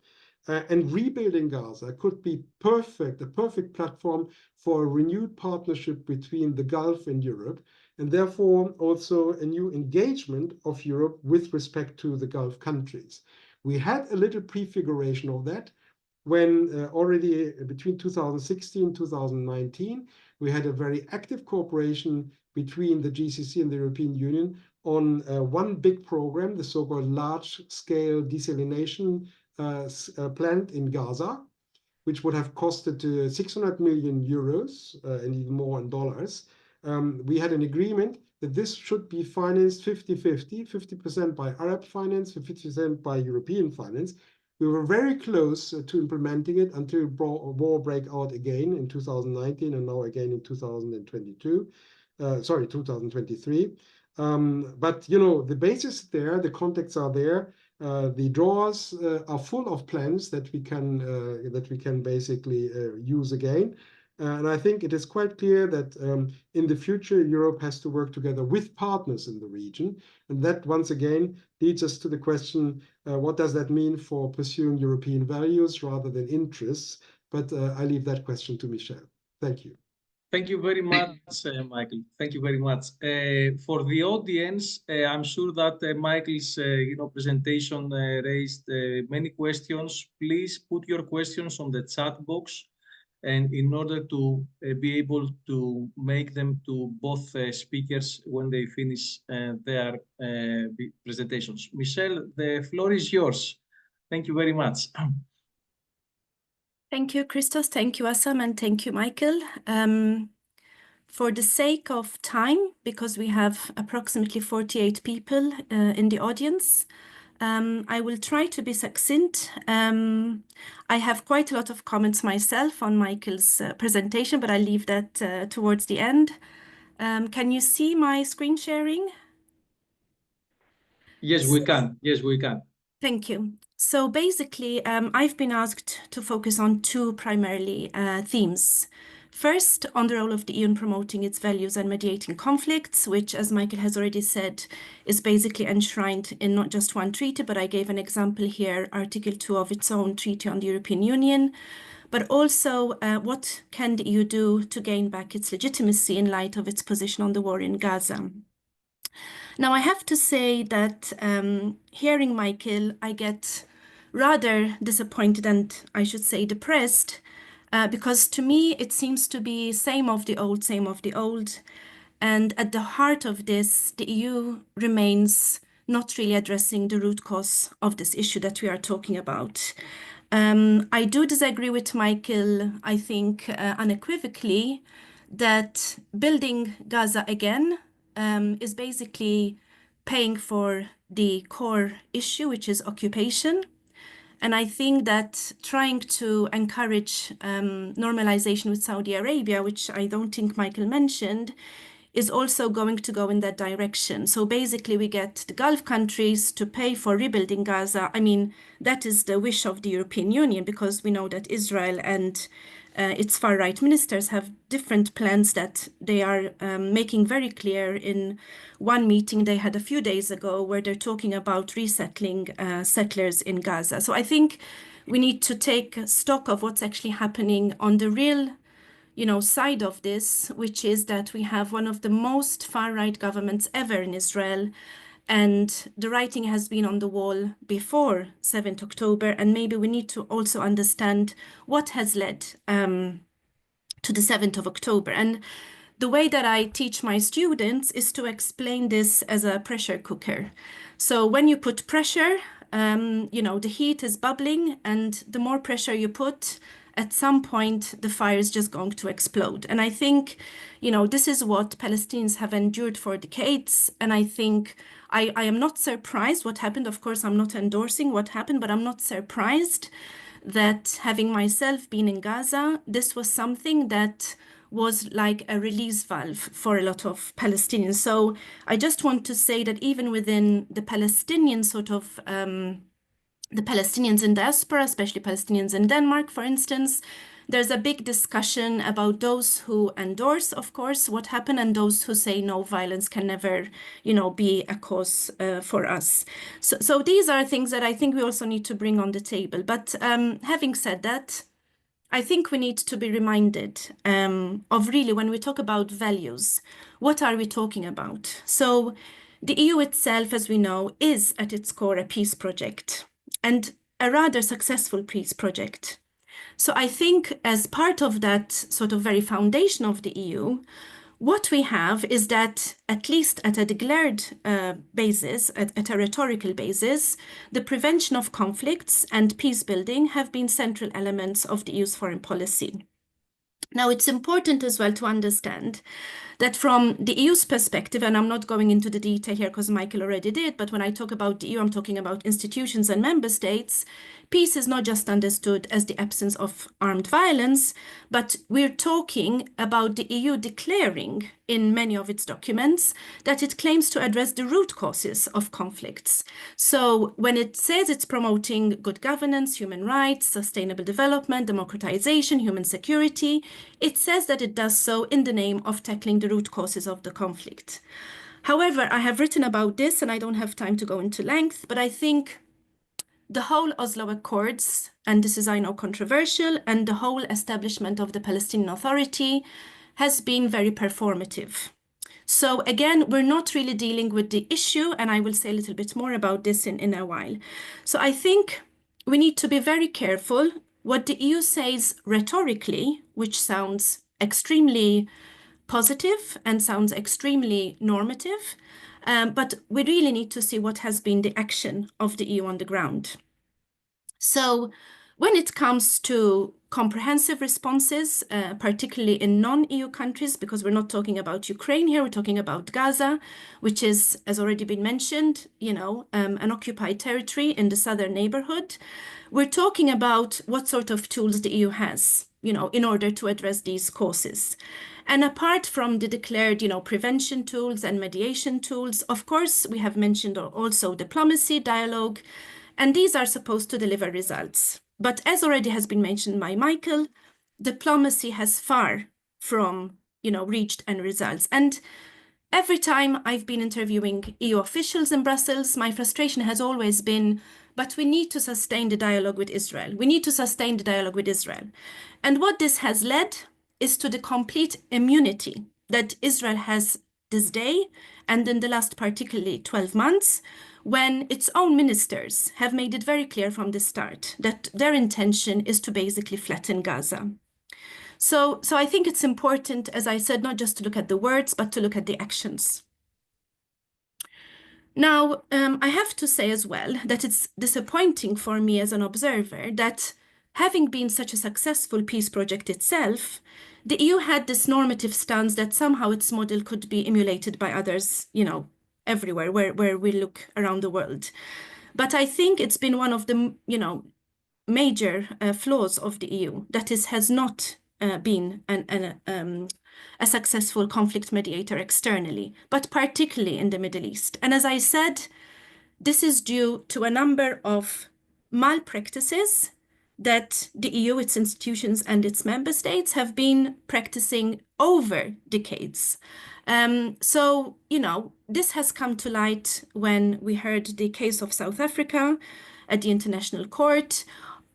and rebuilding Gaza could be a perfect platform for a renewed partnership between the Gulf and Europe, and therefore also a new engagement of Europe with respect to the Gulf countries. We had a little prefiguration of that when already between 2016 and 2019, we had a very active cooperation between the GCC and the European Union on one big program, the so-called large-scale desalination plant in Gaza, which would have costed 600 million euros and even more in dollars. We had an agreement that this should be financed 50-50, 50% by Arab finance, 50% by European finance. We were very close to implementing it until war broke out again in 2019 and now again in 2023. But the basis is there, the contacts are there, the drawers are full of plans that we can basically use again. And I think it is quite clear that in the future, Europe has to work together with partners in the region. And that, once again, leads us to the question, what does that mean for pursuing European values rather than interests? But I leave that question to Michelle. Thank you. Thank you very much, Michael. Thank you very much. For the audience, I'm sure that Michael's presentation raised many questions. Please put your questions on the chat box, and in order to be able to make them to both speakers when they finish their presentations. Michelle, the floor is yours. Thank you very much. Thank you, Christos. Thank you, Assem, and thank you, Michael. For the sake of time, because we have approximately 48 people in the audience, I will try to be succinct. I have quite a lot of comments myself on Michael's presentation, but I'll leave that towards the end. Can you see my screen sharing? Yes, we can. Yes, we can. Thank you. So basically, I've been asked to focus on two primarily themes. First, on the role of the EU in promoting its values and mediating conflicts, which, as Michael has already said, is basically enshrined in not just one treaty, but I gave an example here, Article 2 of its own Treaty on the European Union, but also what can the EU do to gain back its legitimacy in light of its position on the war in Gaza. Now, I have to say that hearing Michael, I get rather disappointed and I should say depressed, because to me it seems to be same of the old, same of the old. And at the heart of this, the EU remains not really addressing the root cause of this issue that we are talking about. I do disagree with Michael, I think, unequivocally, that building Gaza again is basically paying for the core issue, which is occupation. And I think that trying to encourage normalization with Saudi Arabia, which I don't think Michael mentioned, is also going to go in that direction. So basically we get the Gulf countries to pay for rebuilding Gaza. I mean, that is the wish of the European Union, because we know that Israel and its far-right ministers have different plans that they are making very clear in one meeting they had a few days ago, where they're talking about resettling settlers in Gaza. So I think we need to take stock of what's actually happening on the real side of this, which is that we have one of the most far-right governments ever in Israel. And the writing has been on the wall before 7th October. And maybe we need to also understand what has led to the 7th of October. And the way that I teach my students is to explain this as a pressure cooker. So when you put pressure, the heat is bubbling, and the more pressure you put, at some point, the fire is just going to explode. And I think, this is what Palestinians have endured for decades. And I think I am not surprised what happened. Of course, I'm not endorsing what happened, but I'm not surprised that, having myself been in Gaza, this was something that was like a release valve for a lot of Palestinians. So I just want to say that even within the Palestinian the Palestinians in diaspora, especially Palestinians in Denmark, for instance, there's a big discussion about those who endorse, of course, what happened, and those who say no, violence can never, be a cause for us. So these are things that I think we also need to bring on the table. But having said that, I think we need to be reminded of really, when we talk about values, what are we talking about? So the EU itself, as we know, is at its core a peace project, and a rather successful peace project. So I think as part of that sort of very foundation of the EU, what we have is that, at least at a declared basis, at a rhetorical basis, the prevention of conflicts and peace building have been central elements of the EU's foreign policy. Now, it's important as well to understand that from the EU's perspective, and I'm not going into the detail here because Michael already did, but when I talk about the EU, I'm talking about institutions and member states. Peace is not just understood as the absence of armed violence, but we're talking about the EU declaring in many of its documents that it claims to address the root causes of conflicts. So when it says it's promoting good governance, human rights, sustainable development, democratization, human security, it says that it does so in the name of tackling the root causes of the conflict. However, I have written about this, and I don't have time to go into length, but I think the whole Oslo Accords, and this is, I know, controversial, and the whole establishment of the Palestinian Authority has been very performative. So again, we're not really dealing with the issue, and I will say a little bit more about this in a while. So I think we need to be very careful what the EU says rhetorically, which sounds extremely positive and sounds extremely normative, but we really need to see what has been the action of the EU on the ground. So when it comes to comprehensive responses, particularly in non-EU countries, because we're not talking about Ukraine here, we're talking about Gaza, which is, as already been mentioned, an occupied territory in the southern neighborhood. We're talking about what sort of tools the EU has, in order to address these causes. And apart from the declared, prevention tools and mediation tools, of course, we have mentioned also diplomacy, dialogue, and these are supposed to deliver results. But as already has been mentioned by Michael, diplomacy has far from, reached end results. And every time I've been interviewing EU officials in Brussels, my frustration has always been, but we need to sustain the dialogue with Israel. We need to sustain the dialogue with Israel. And what this has led is to the complete immunity that Israel has this day, and in the last particularly 12 months, when its own ministers have made it very clear from the start that their intention is to basically flatten Gaza. So I think it's important, as I said, not just to look at the words, but to look at the actions. Now, I have to say as well that it's disappointing for me as an observer that having been such a successful peace project itself, the EU had this normative stance that somehow its model could be emulated by others, you know, everywhere where we look around the world. But I think it's been one of the, you know, major flaws of the EU, that is, has not been a successful conflict mediator externally, but particularly in the Middle East. And as I said, this is due to a number of malpractices that the EU, its institutions, and its member states have been practicing over decades. So, you know, this has come to light when we heard the case of South Africa at the International Court,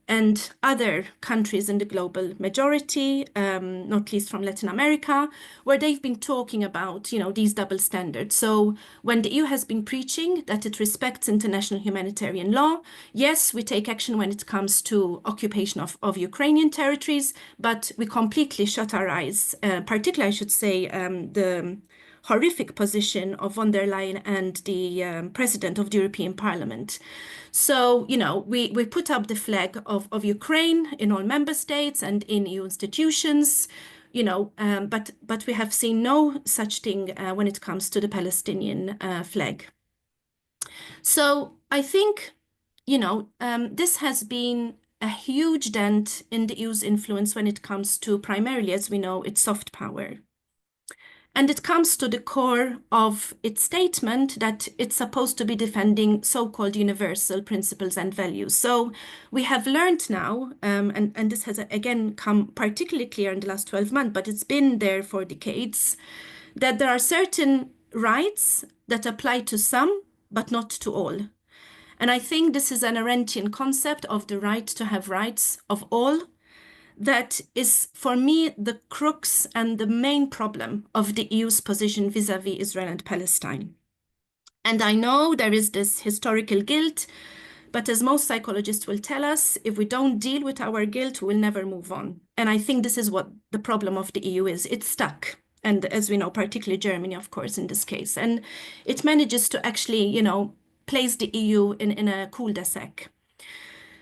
and other countries in the global majority, not least from Latin America, where they've been talking about, you know, these double standards. So when the EU has been preaching that it respects international humanitarian law, yes, we take action when it comes to occupation of Ukrainian territories, but we completely shut our eyes, particularly, I should say, the horrific position of von der Leyen and the president of the European Parliament. So, you know, we put up the flag of Ukraine in all member states and in EU institutions, you know, but we have seen no such thing when it comes to the Palestinian flag. So I think, you know, this has been a huge dent in the EU's influence when it comes to primarily, as we know, its soft power. And it comes to the core of its statement that it's supposed to be defending so-called universal principles and values. So we have learned now, and this has again come particularly clear in the last 12 months, but it's been there for decades, that there are certain rights that apply to some, but not to all. And I think this is an Arendtian concept of the right to have rights of all, that is, for me, the crux and the main problem of the EU's position vis-à-vis Israel and Palestine. And I know there is this historical guilt, but as most psychologists will tell us, if we don't deal with our guilt, we'll never move on. And I think this is what the problem of the EU is. It's stuck. And as we know, particularly Germany, of course, in this case. And it manages to actually, you know, place the EU in a cul-de-sac.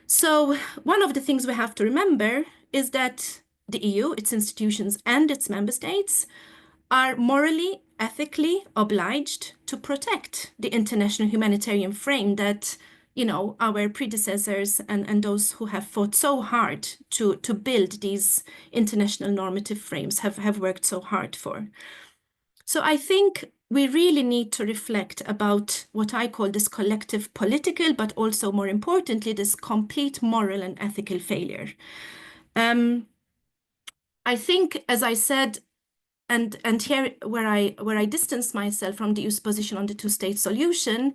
So one of the things we have to remember is that the EU, its institutions, and its member states are morally, ethically obliged to protect the international humanitarian frame that, you know, our predecessors and those who have fought so hard to build these international normative frames have worked so hard for. So I think we really need to reflect about what I call this collective political, but also more importantly, this complete moral and ethical failure. I think, as I said, and here where I distance myself from the EU's position on the two-state solution,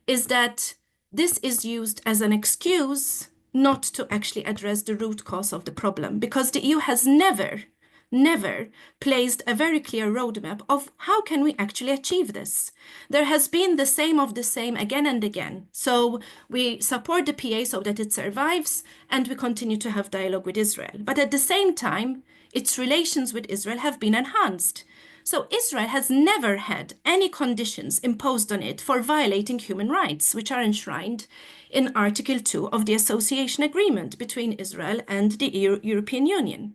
is that this is used as an excuse not to actually address the root cause of the problem, because the EU has never placed a very clear roadmap of how can we actually achieve this. There has been the same of the same again and again. So we support the PA so that it survives, and we continue to have dialogue with Israel. But at the same time, its relations with Israel have been enhanced. So Israel has never had any conditions imposed on it for violating human rights, which are enshrined in Article 2 of the Association Agreement between Israel and the European Union.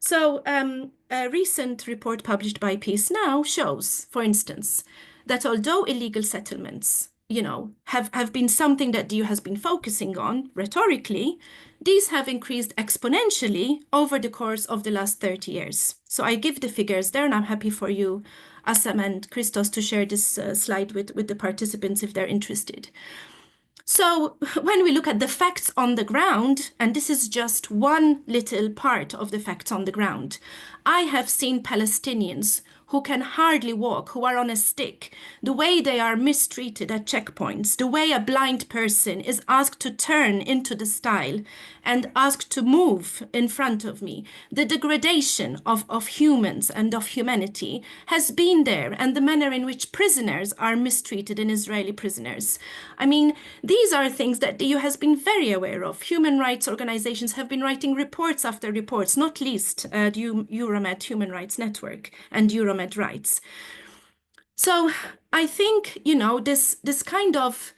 So a recent report published by Peace Now shows, for instance, that although illegal settlements, you know, have been something that the EU has been focusing on rhetorically, these have increased exponentially over the course of the last 30 years. So I give the figures there, and I'm happy for you, Assem and Christos, to share this slide with the participants if they're interested. So when we look at the facts on the ground, and this is just one little part of the facts on the ground, I have seen Palestinians who can hardly walk, who are on a stick, the way they are mistreated at checkpoints, the way a blind person is asked to turn into the stile and asked to move in front of me, the degradation of humans and of humanity has been there, and the manner in which prisoners are mistreated in Israeli prisoners. I mean, these are things that the EU has been very aware of. Human rights organizations have been writing reports after reports, not least the Euromed Human Rights Network and Euromed Rights. So I think, you know, this kind of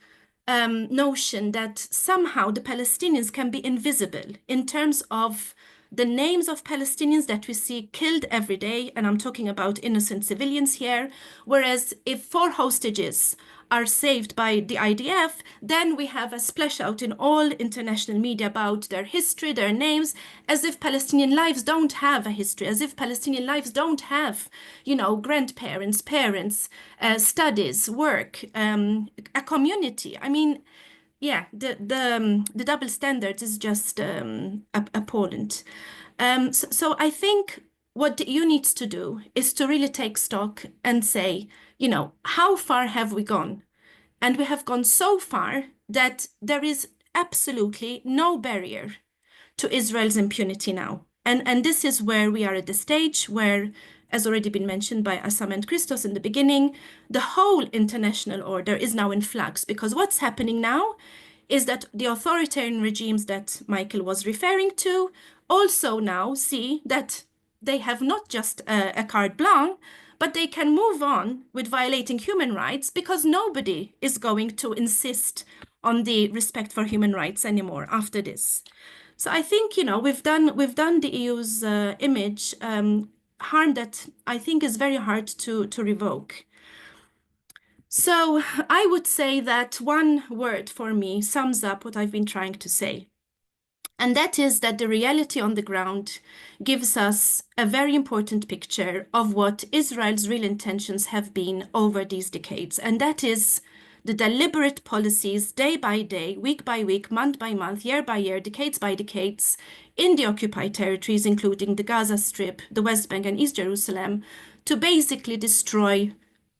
notion that somehow the Palestinians can be invisible in terms of the names of Palestinians that we see killed every day, and I'm talking about innocent civilians here, whereas if 4 hostages are saved by the IDF, then we have a splash out in all international media about their history, their names, as if Palestinian lives don't have a history, as if Palestinian lives don't have, you know, grandparents, parents, studies, work, a community. I mean, yeah, the double standards is just appalling. So I think what the EU needs to do is to really take stock and say, you know, how far have we gone? And we have gone so far that there is absolutely no barrier to Israel's impunity now. And this is where we are at the stage where, as already been mentioned by Assem and Christos in the beginning, the whole international order is now in flux, because what's happening now is that the authoritarian regimes that Michael was referring to also now see that they have not just a carte blanche, but they can move on with violating human rights, because nobody is going to insist on the respect for human rights anymore after this. So I think, you know, we've done the EU's image harm that I think is very hard to revoke. So I would say that one word for me sums up what I've been trying to say. And that is that the reality on the ground gives us a very important picture of what Israel's real intentions have been over these decades. And that is the deliberate policies day by day, week by week, month by month, year by year, decades by decades, in the occupied territories, including the Gaza Strip, the West Bank and East Jerusalem, to basically destroy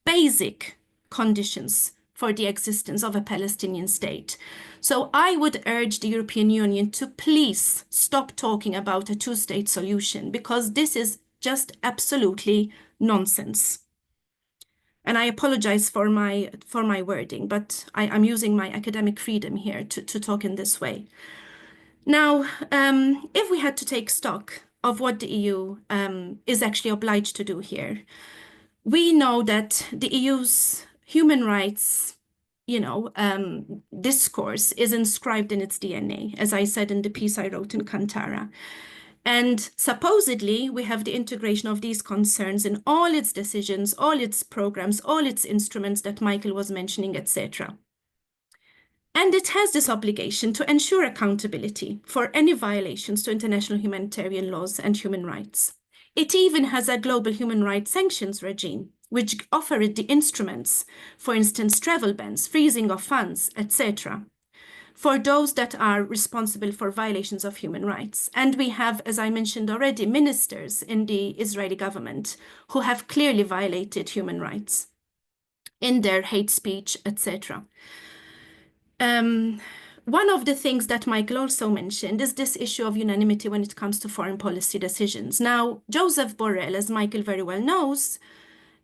basic conditions for the existence of a Palestinian state. So I would urge the European Union to please stop talking about a two-state solution, because this is just absolutely nonsense. And I apologize for my wording, but I'm using my academic freedom here to talk in this way. Now, if we had to take stock of what the EU is actually obliged to do here, we know that the EU's human rights, you know, discourse is inscribed in its DNA, as I said in the piece I wrote in Kantara. And supposedly, we have the integration of these concerns in all its decisions, all its programs, all its instruments that Michael was mentioning, etc. And it has this obligation to ensure accountability for any violations to international humanitarian laws and human rights. It even has a global human rights sanctions regime, which offer it the instruments, for instance, travel bans, freezing of funds, etc., for those that are responsible for violations of human rights. And we have, as I mentioned already, ministers in the Israeli government who have clearly violated human rights in their hate speech, etc. One of the things that Michael also mentioned is this issue of unanimity when it comes to foreign policy decisions. Now, Joseph Borrell, as Michael very well knows,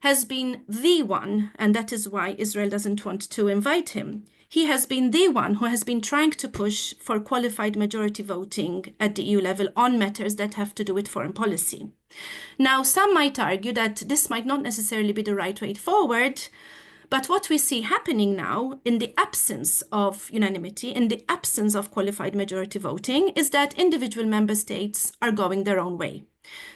has been the one, and that is why Israel doesn't want to invite him. He has been the one who has been trying to push for qualified majority voting at the EU level on matters that have to do with foreign policy. Now, some might argue that this might not necessarily be the right way forward, but what we see happening now, in the absence of unanimity, in the absence of qualified majority voting, is that individual member states are going their own way.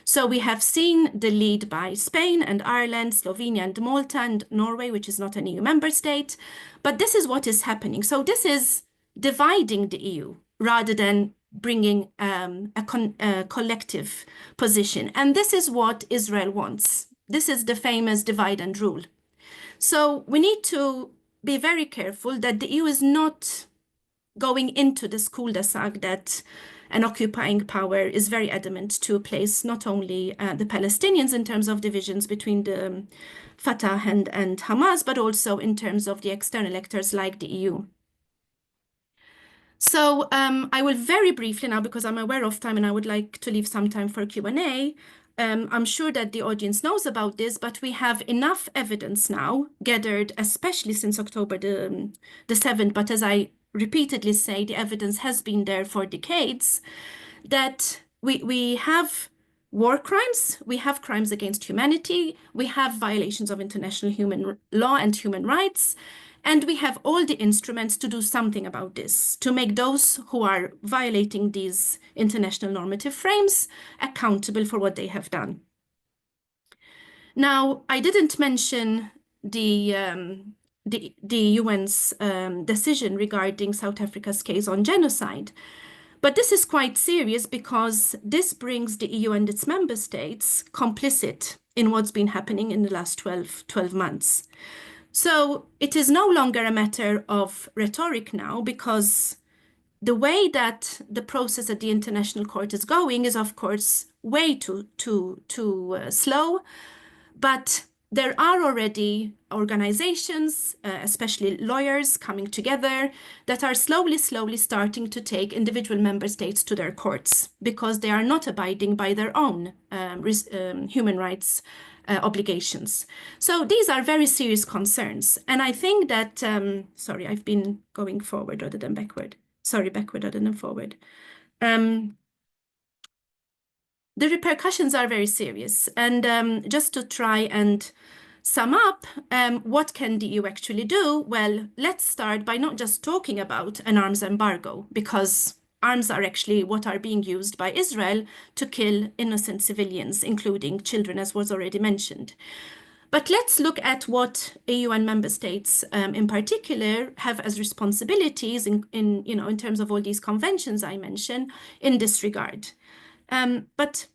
So we have seen the lead by Spain and Ireland, Slovenia and Malta and Norway, which is not an EU member state. But this is what is happening. So this is dividing the EU rather than bringing a collective position. And this is what Israel wants. This is the famous divide and rule. So we need to be very careful that the EU is not going into this cul-de-sac that an occupying power is very adamant to place not only the Palestinians in terms of divisions between the Fatah and Hamas, but also in terms of the external actors like the EU. So I will very briefly now, because I'm aware of time and I would like to leave some time for Q&A. I'm sure that the audience knows about this, but we have enough evidence now gathered, especially since October the 7th. But as I repeatedly say, the evidence has been there for decades, that we have war crimes, we have crimes against humanity, we have violations of international human law and human rights, and we have all the instruments to do something about this, to make those who are violating these international normative frames accountable for what they have done. Now, I didn't mention the UN's decision regarding South Africa's case on genocide, but this is quite serious because this brings the EU and its member states complicit in what's been happening in the last 12 months. So it is no longer a matter of rhetoric now, because the way that the process at the International Court is going is, of course, way too slow. But there are already organizations, especially lawyers, coming together that are slowly starting to take individual member states to their courts because they are not abiding by their own human rights obligations. So these are very serious concerns. And I think that, sorry, I've been going forward rather than backward. Sorry, backward rather than forward. The repercussions are very serious. And just to try and sum up, what can the EU actually do? Well, let's start by not just talking about an arms embargo, because arms are actually what are being used by Israel to kill innocent civilians, including children, as was already mentioned. But let's look at what EU and member states in particular have as responsibilities in terms of all these conventions I mentioned in this regard. But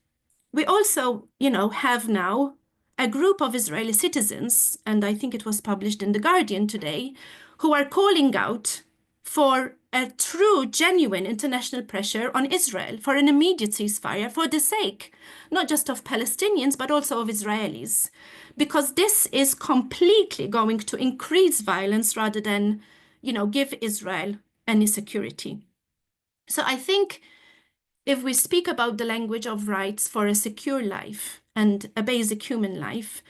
we also, have now a group of Israeli citizens, and I think it was published in The Guardian today, who are calling out for a true, genuine international pressure on Israel for an immediate ceasefire for the sake, not just of Palestinians, but also of Israelis, because this is completely going to increase violence rather than, give Israel any security. So I think if we speak about the language of rights for a secure life and a basic human life,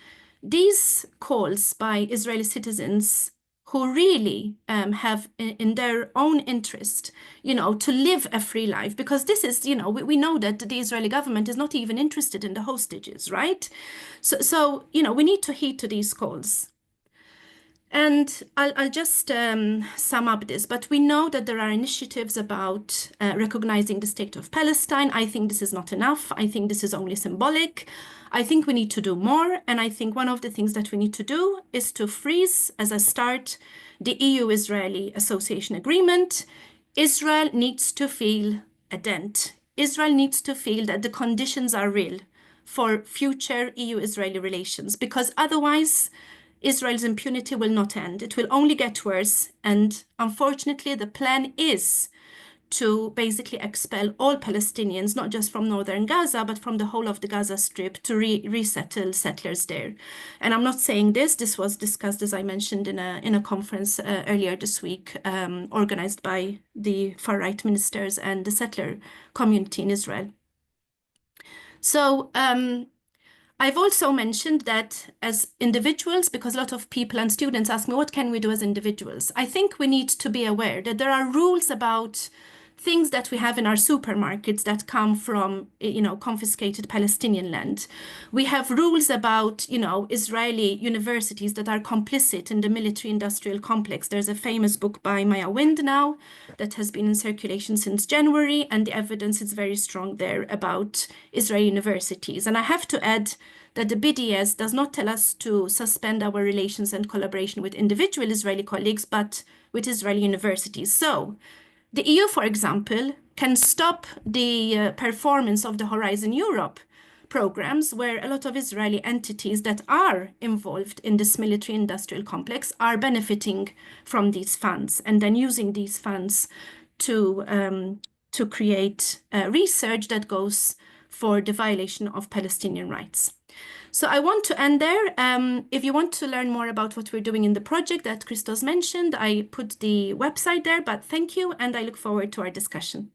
these calls by Israeli citizens who really have in their own interest, to live a free life, because this is, we know that the Israeli government is not even interested in the hostages, right? So we need to heed to these calls. And I'll just sum up this, but we know that there are initiatives about recognizing the state of Palestine. I think this is not enough. I think this is only symbolic. I think we need to do more. And I think one of the things that we need to do is to freeze, as a start, the EU-Israeli Association Agreement. Israel needs to feel a dent. Israel needs to feel that the conditions are real for future EU-Israeli relations, because otherwise, Israel's impunity will not end. It will only get worse. And unfortunately, the plan is to basically expel all Palestinians, not just from northern Gaza, but from the whole of the Gaza Strip, to resettle settlers there. And I'm not saying this. This was discussed, as I mentioned, in a conference earlier this week, organized by the far-right ministers and the settler community in Israel. So I've also mentioned that as individuals, because a lot of people and students ask me, what can we do as individuals? I think we need to be aware that there are rules about things that we have in our supermarkets that come from, confiscated Palestinian land. We have rules about, Israeli universities that are complicit in the military-industrial complex. There's a famous book by Maya Wind now that has been in circulation since January, and the evidence is very strong there about Israeli universities. And I have to add that the BDS does not tell us to suspend our relations and collaboration with individual Israeli colleagues, but with Israeli universities. So the EU, for example, can stop the performance of the Horizon Europe programs, where a lot of Israeli entities that are involved in this military-industrial complex are benefiting from these funds, and then using these funds to to create research that goes for the violation of Palestinian rights. So I want to end there. If you want to learn more about what we're doing in the project that Christos mentioned, I put the website there, but thank you, and I look forward to our discussion.